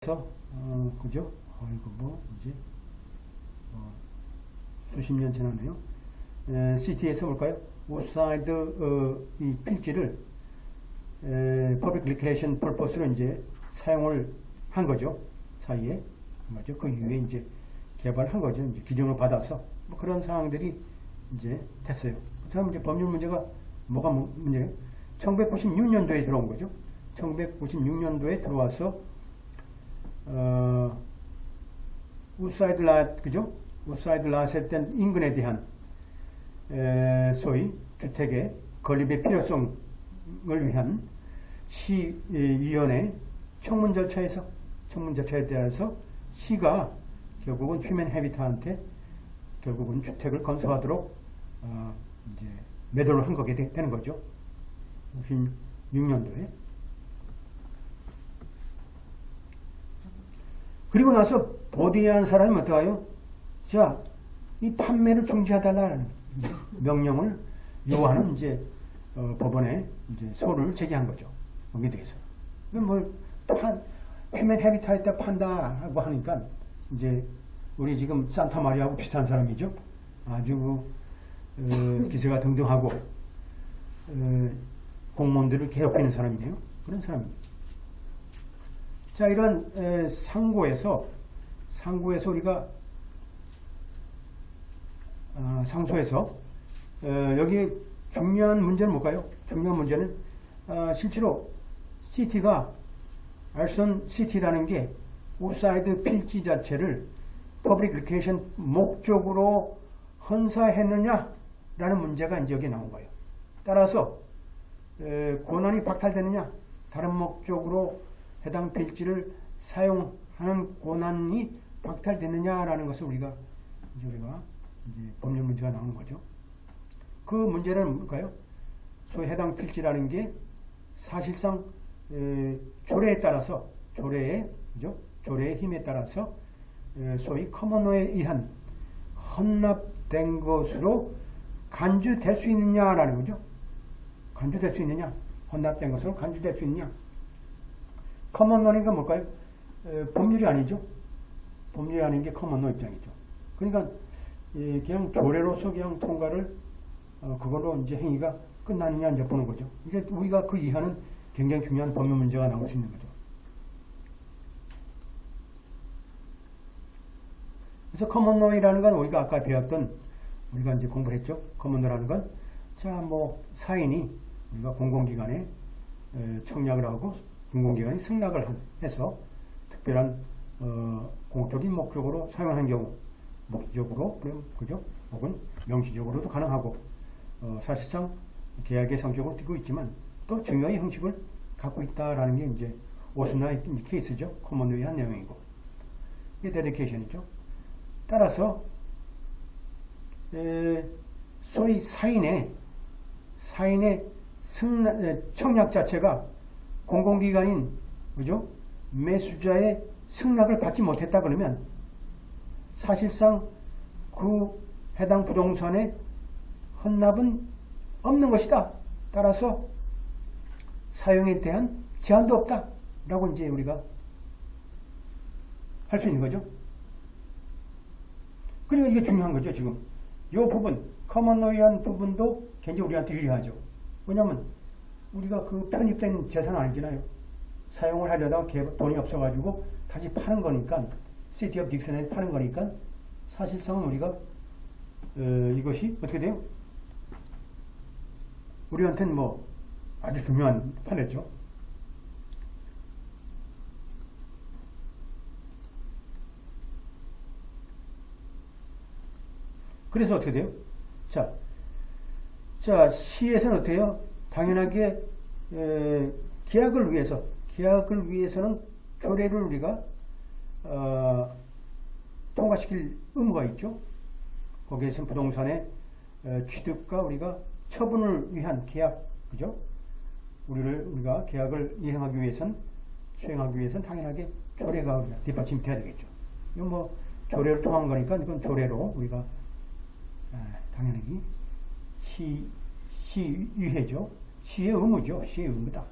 그죠? 이거 뭐 이제 수십 년 지났네요. CT에서 볼까요? 우사이드 이 필지를 Public Recreation Purpose로 이제 사용을 한 거죠. 사이에 맞죠? 그 이후에 이제 개발한 거죠. 이제 기증을 받아서 뭐 그런 상황들이 이제 됐어요. 그다음 이제 법률 문제가 뭐가 문제예요? 1996년도에 들어온 거죠. 1996년도에 들어와서 우사이드 랏, 그죠? 우사이드 랏에 대한 인근에 대한 소위 주택의 건립의 필요성을 위한 시위원회 청문 절차에 따라서 시가 결국은 휴먼 헤비타한테 결국은 주택을 건설하도록 이제 매도를 한 거게 되는 거죠. 96년도에. 그리고 나서 보디한 사람이 어떡해요? 자, 이 판매를 중지해달라는 명령을 요하는 이제 법원에 이제 소를 제기한 거죠. 여기에 대해서. 뭘 휴먼 헤비타에다 판다고 하니까 이제 우리 지금 산타마리아하고 비슷한 사람이죠. 아주 기세가 등등하고 공무원들을 괴롭히는 사람이네요. 그런 사람입니다. 자, 이런 상고에서 우리가 상소에서 여기 중요한 문제는 뭘까요? 중요한 문제는 실제로 시티가 알선 시티라는 게 우사이드 필지 자체를 퍼블릭 리크레이션 목적으로 헌사했느냐라는 문제가 이제 여기 나온 거예요. 따라서 권한이 박탈되느냐, 다른 목적으로 해당 필지를 사용하는 권한이 박탈되느냐라는 것을 우리가 이제 법률 문제가 나오는 거죠. 그 문제는 뭘까요? 소위 해당 필지라는 게 사실상 조례에 따라서 조례의 힘에 따라서 소위 커먼로에 의한 헌납된 것으로 간주될 수 있느냐라는 거죠. 간주될 수 있느냐, 헌납된 것으로 간주될 수 있느냐. 커먼로니까 뭘까요? 법률이 아니죠. 법률이 아닌 게 커먼로 입장이죠. 그러니까 그냥 조례로서 그냥 통과를 그걸로 이제 행위가 끝나느냐 이제 보는 거죠. 이게 우리가 그 이하는 굉장히 중요한 법률 문제가 나올 수 있는 거죠. 그래서 커먼로이라는 건 우리가 아까 배웠던 우리가 이제 공부를 했죠. 커먼로라는 건 자, 뭐 사인이 우리가 공공기관에 청약을 하고 공공기관이 승낙을 해서 특별한 공적인 목적으로 사용하는 경우, 목적으로 그죠? 혹은 명시적으로도 가능하고 사실상 계약의 성격을 띠고 있지만 또 증여의 형식을 갖고 있다라는 게 이제 오스나의 케이스죠. 커먼로에 한 내용이고 이게 데디케이션이죠. 따라서 소위 사인의 청약 자체가 공공기관인 그죠? 매수자의 승낙을 받지 못했다 그러면 사실상 그 해당 부동산의 헌납은 없는 것이다. 따라서 사용에 대한 제한도 없다. 라고 이제 우리가 할 수 있는 거죠. 그러니까 이게 중요한 거죠. 지금 이 부분 커먼로이한 부분도 굉장히 우리한테 유리하죠. 왜냐하면 우리가 그 편입된 재산 아니잖아요. 사용을 하려다가 돈이 없어가지고 다시 파는 거니까 시티 오브 딕슨에 파는 거니까 사실상은 우리가 이것이 어떻게 돼요? 우리한테는 뭐 아주 중요한 판이죠. 그래서 어떻게 돼요? 자, 시에서는 어떻게 해요? 당연하게 계약을 위해서는 조례를 우리가 통과시킬 의무가 있죠. 거기에서는 부동산의 취득과 우리가 처분을 위한 계약, 그죠? 우리가 계약을 수행하기 위해서는 당연하게 조례가 뒷받침이 돼야 되겠죠. 이건 뭐 조례를 통한 거니까 이건 조례로 우리가 당연히 시유해죠. 시의 의무죠. 시의 의무다.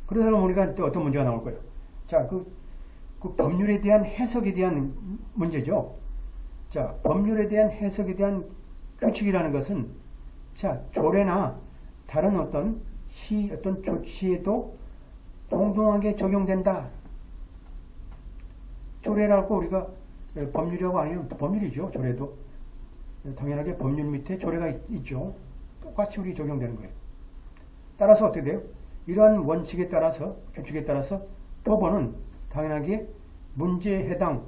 그러다 보면 우리가 또 어떤 문제가 나올 거예요. 자, 그 법률에 대한 해석에 대한 문제죠. 자, 법률에 대한 해석에 대한 규칙이라는 것은 자, 조례나 다른 어떤 조치에도 동등하게 적용된다. 조례라고 우리가 법률이라고 아니면 법률이죠. 조례도. 당연하게 법률 밑에 조례가 있죠. 똑같이 우리 적용되는 거예요. 따라서 어떻게 돼요? 이러한 원칙에 따라서, 규칙에 따라서 법원은 당연하게 문제에 해당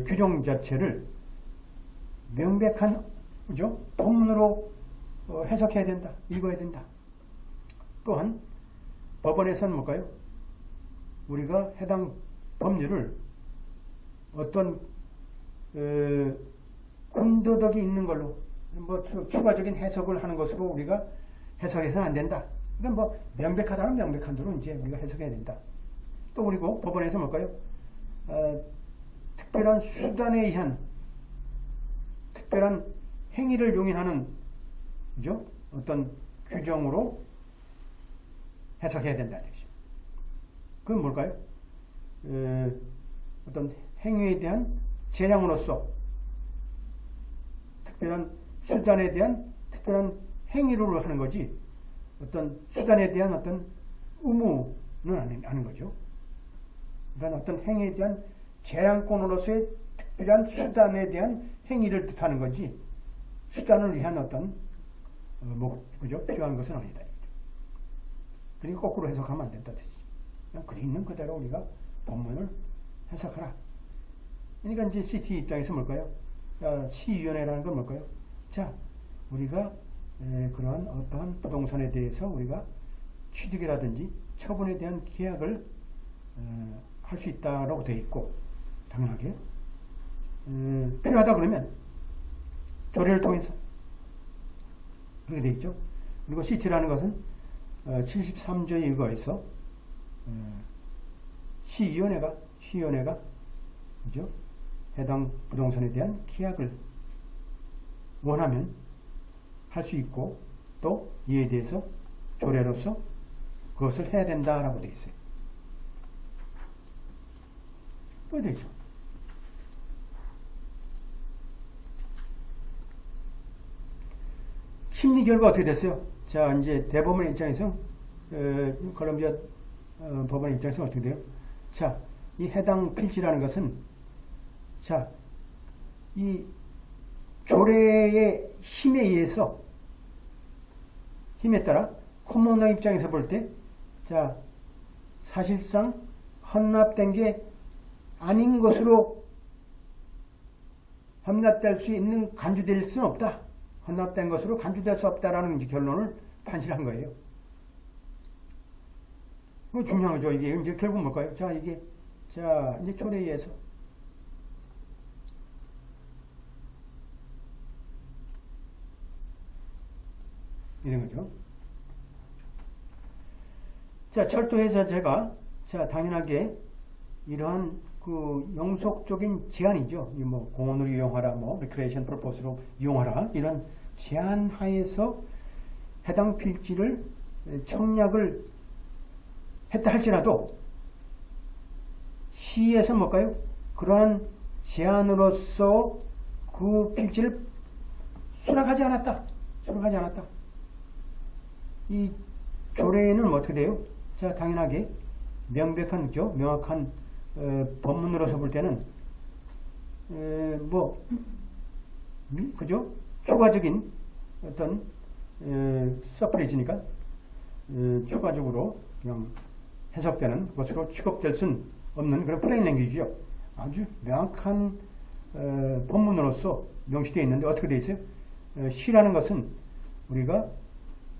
규정 자체를 명백한, 그죠? 법문으로 해석해야 된다. 읽어야 된다. 또한 법원에서는 뭘까요? 우리가 해당 법률을 어떤 군더더기 있는 걸로 뭐 추가적인 해석을 하는 것으로 우리가 해석해서는 안 된다. 그러니까 뭐 명백하다는 명백한 대로 이제 우리가 해석해야 된다. 또 그리고 법원에서 뭘까요? 특별한 수단에 의한 특별한 행위를 용인하는, 그죠? 어떤 규정으로 해석해야 된다는 것이죠. 그건 뭘까요? 어떤 행위에 대한 재량으로서 특별한 수단에 대한 특별한 행위를 하는 거지, 어떤 수단에 대한 어떤 의무는 아닌 거죠. 그러니까 어떤 행위에 대한 재량권으로서의 특별한 수단에 대한 행위를 뜻하는 거지, 수단을 위한 어떤 그죠? 필요한 것은 아니다. 그러니까 거꾸로 해석하면 안 된다 뜻이지. 그냥 그 있는 그대로 우리가 본문을 해석하라. 그러니까 이제 CT 입장에서 뭘까요? 시위원회라는 건 뭘까요? 자, 우리가 그러한 어떠한 부동산에 대해서 우리가 취득이라든지 처분에 대한 계약을 할 수 있다라고 되어 있고, 당연하게 필요하다 그러면 조례를 통해서 그렇게 되어 있죠. 그리고 CT라는 것은 73조에 의거해서 시위원회가 그죠? 해당 부동산에 대한 계약을 원하면 할 수 있고, 또 이에 대해서 조례로서 그것을 해야 된다라고 되어 있어요. 또 되죠. 심리 결과 어떻게 됐어요? 자, 이제 대법원 입장에서 콜롬비아 법원 입장에서 어떻게 돼요? 자, 이 해당 필지라는 것은 자, 이 조례의 힘에 따라 코모너 입장에서 볼 때, 자, 사실상 헌납된 게 아닌 것으로 헌납될 수 있는, 간주될 수는 없다. 헌납된 것으로 간주될 수 없다라는 결론을 판시한 거예요. 그거 중요한 거죠. 이게 이제 결국 뭘까요? 자, 이제 조례에 의해서 이런 거죠. 자, 철도에서 제가, 자, 당연하게 이러한 그 영속적인 제한이죠. 뭐 공원을 이용하라, 뭐 리크레이션 퍼포스로 이용하라, 이런 제한 하에서 해당 필지를 청약을 했다 할지라도 시에서 뭘까요? 그러한 제한으로서 그 필지를 수락하지 않았다. 이 조례에는 어떻게 돼요? 자, 당연하게 명백한, 명확한 법문으로서 볼 때는 그죠? 추가적인 어떤 서프리지니까 추가적으로 그냥 해석되는 것으로 취급될 수는 없는 그런 플레인 랭귀지죠. 아주 명확한 법문으로서 명시되어 있는데 어떻게 되어 있어요? 시라는 것은 우리가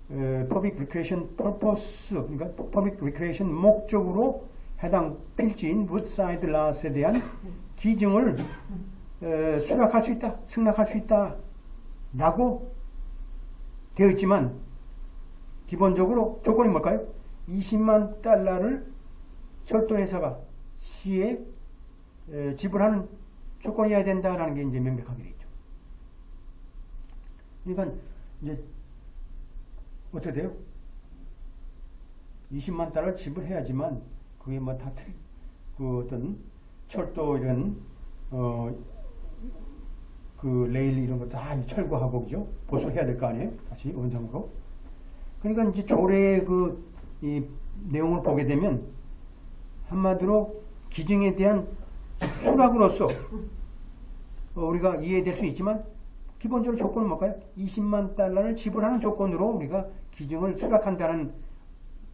public recreation purpose, 그러니까 public recreation 목적으로 해당 필지인 woodside lot에 대한 기증을 수락할 수 있다, 승낙할 수 있다 라고 되어 있지만, 기본적으로 조건이 뭘까요? 20만 달러를 철도회사가 시에 지불하는 조건이어야 된다라는 게 이제 명백하게 되어 있죠. 그러니까 이제 어떻게 돼요? 20만 달러를 지불해야지만 그게 뭐 다 그 어떤 철도 이런 그 레일 이런 거 다 철거하고 그죠? 보수해야 될 거 아니에요? 다시 원상으로. 그러니까 이제 조례의 이 내용을 보게 되면 한마디로 기증에 대한 수락으로서 우리가 이해될 수 있지만 기본적으로 조건은 뭘까요? 20만 달러를 지불하는 조건으로 우리가 기증을 수락한다는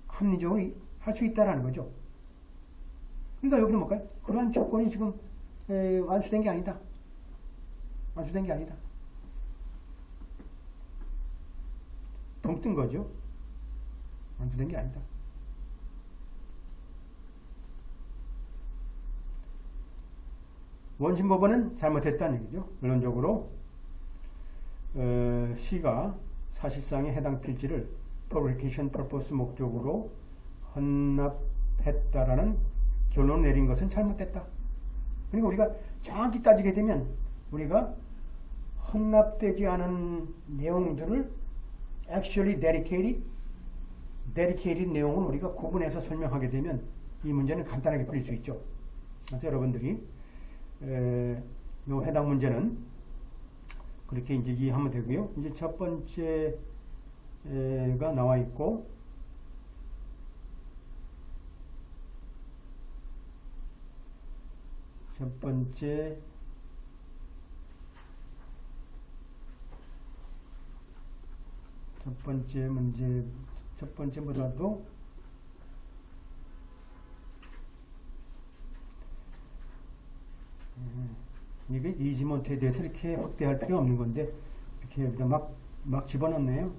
합리적으로 할 수 있다라는 거죠. 그러니까 여기는 뭘까요? 그러한 조건이 지금 완수된 게 아니다. 완수된 게 아니다. 붕 뜬 거죠. 완수된 게 아니다. 원심법원은 잘못했다는 얘기죠. 결론적으로 시가 사실상의 해당 필지를 publication purpose 목적으로 헌납했다라는 결론을 내린 것은 잘못됐다. 그리고 우리가 정확히 따지게 되면 우리가 헌납되지 않은 내용들을 actually dedicated 내용을 우리가 구분해서 설명하게 되면 이 문제는 간단하게 풀릴 수 있죠. 그래서 여러분들이 요 해당 문제는 그렇게 이제 이해하면 되고요. 이제 첫 번째가 나와 있고, 첫 번째 문제, 첫 번째보다도 이게 이지먼트에 대해서 이렇게 확대할 필요 없는 건데 이렇게 여기다 막 집어넣네요.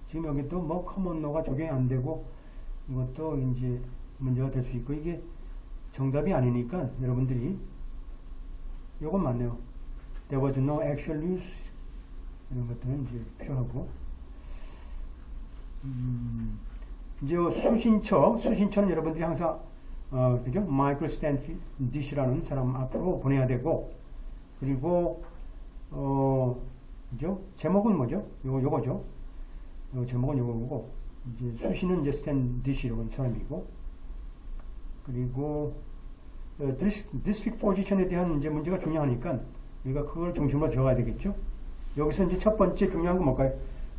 지금 여기 또 뭐 커먼노가 적용이 안 되고 이것도 이제 문제가 될 수 있고 이게 정답이 아니니까 여러분들이 요건 맞네요. There was no actual use 이런 것들은 이제 필요하고 이제 수신처는 여러분들이 항상 그죠? 마이클 스탠디시라는 사람 앞으로 보내야 되고 그리고 그죠? 제목은 뭐죠? 요거죠. 제목은 요거고 이제 수신은 이제 스탠디시라는 사람이고 그리고 디스트릭 포지션에 대한 이제 문제가 중요하니까 우리가 그걸 중심으로 적어야 되겠죠. 여기서 이제 첫 번째 중요한 건 뭘까요?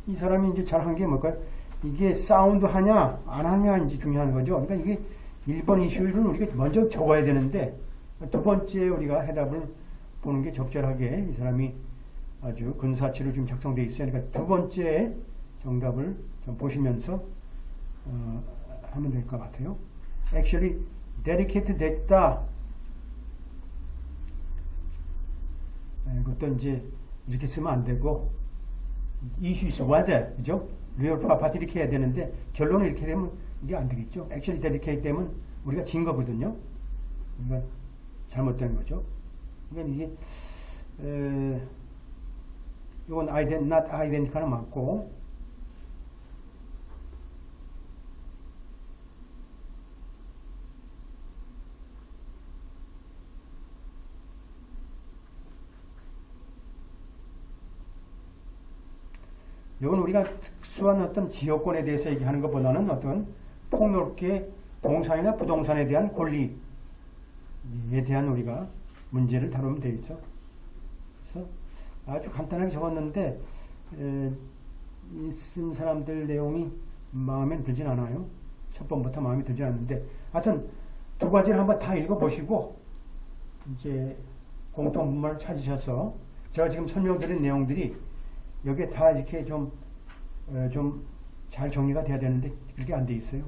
이 사람이 이제 잘한 게 뭘까요? 이게 사운드 하냐 안 하냐 이제 중요한 거죠. 그러니까 이게 1번 이슈를 우리가 먼저 적어야 되는데 두 번째 우리가 해답을 보는 게 적절하게 이 사람이 아주 근사치로 지금 작성되어 있어요. 그러니까 두 번째 정답을 좀 보시면서 하면 될 것 같아요. Actually dedicated 됐다. 이것도 이제 이렇게 쓰면 안 되고 issue is whether 그죠? real property 이렇게 해야 되는데 결론을 이렇게 되면 이게 안 되겠죠. Actually dedicate 되면 우리가 진 거거든요. 우리가 잘못된 거죠. 그러니까 이게 이건 not identica는 맞고 이건 우리가 특수한 어떤 지역권에 대해서 얘기하는 것보다는 어떤 폭넓게 동산이나 부동산에 대한 권리에 대한 우리가 문제를 다루면 되겠죠. 그래서 아주 간단하게 적었는데 쓴 사람들 내용이 마음에 들진 않아요. 첫 번부터 마음에 들지 않는데 하여튼 두 가지를 한번 다 읽어보시고 이제 공통분모를 찾으셔서 제가 지금 설명드린 내용들이 여기에 다 이렇게 좀 잘 정리가 돼야 되는데 그렇게 안 돼 있어요.